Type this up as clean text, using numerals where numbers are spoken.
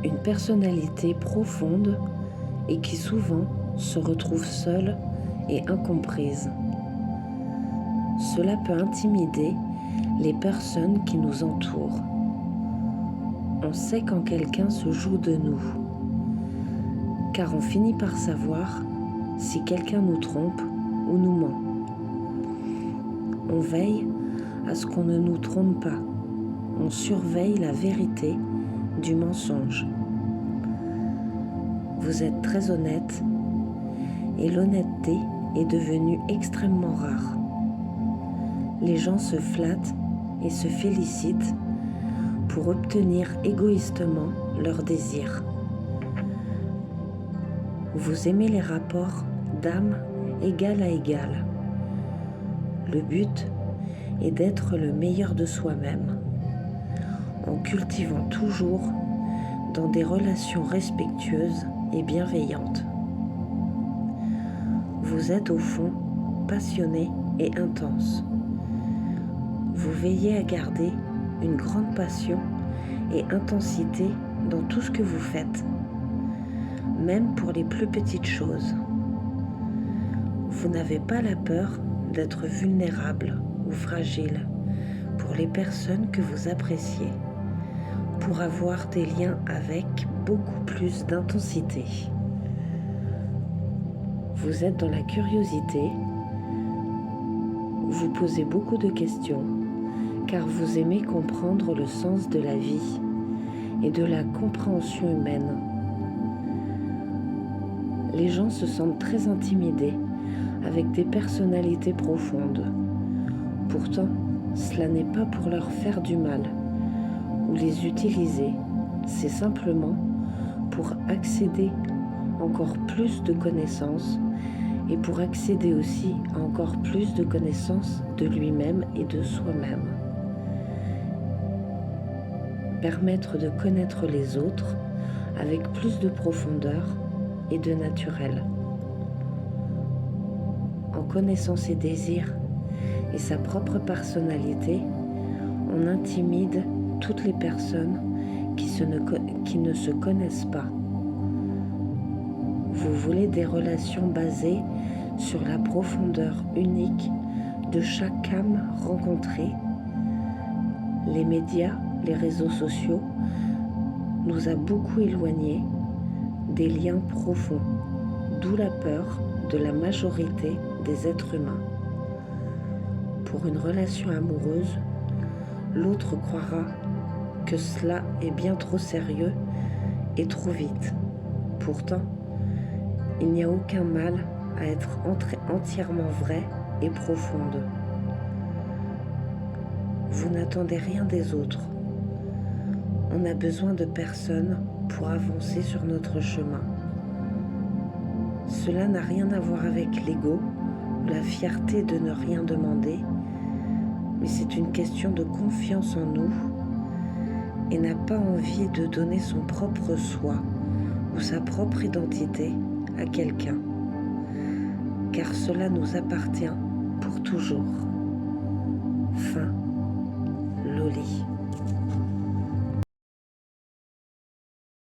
une personnalité profonde et qui souvent se retrouve seule et incomprise. Cela peut intimider les personnes qui nous entourent. On sait quand quelqu'un se joue de nous, car on finit par savoir si quelqu'un nous trompe ou nous ment. On veille à ce qu'on ne nous trompe pas. On surveille la vérité du mensonge. Vous êtes très honnête et l'honnêteté est devenue extrêmement rare. Les gens se flattent et se félicitent pour obtenir égoïstement leurs désirs. Vous aimez les rapports d'âme égal à égal. Le but est d'être le meilleur de soi-même, en cultivant toujours dans des relations respectueuses et bienveillantes. Vous êtes au fond passionné et intense. Vous veillez à garder une grande passion et intensité dans tout ce que vous faites, même pour les plus petites choses. Vous n'avez pas la peur d'être vulnérable ou fragile pour les personnes que vous appréciez, pour avoir des liens avec beaucoup plus d'intensité. Vous êtes dans la curiosité, vous posez beaucoup de questions, car vous aimez comprendre le sens de la vie et de la compréhension humaine. Les gens se sentent très intimidés avec des personnalités profondes. Pourtant, cela n'est pas pour leur faire du mal ou les utiliser, c'est simplement pour accéder encore plus de connaissances et pour accéder aussi à encore plus de connaissances de lui-même et de soi-même. Permettre de connaître les autres avec plus de profondeur et de naturel. En connaissant ses désirs et sa propre personnalité, on intimide toutes les personnes qui ne se connaissent pas. Vous voulez des relations basées sur la profondeur unique de chaque âme rencontrée. Les médias, les réseaux sociaux nous a beaucoup éloignés des liens profonds, d'où la peur de la majorité des êtres humains. Pour une relation amoureuse, l'autre croira que cela est bien trop sérieux et trop vite. Pourtant, il n'y a aucun mal à être entièrement vrai et profonde. Vous n'attendez rien des autres. On a besoin de personne pour avancer sur notre chemin. Cela n'a rien à voir avec l'ego ou la fierté de ne rien demander, mais c'est une question de confiance en nous et n'a pas envie de donner son propre soi ou sa propre identité à quelqu'un, car cela nous appartient pour toujours. Fin. Loli.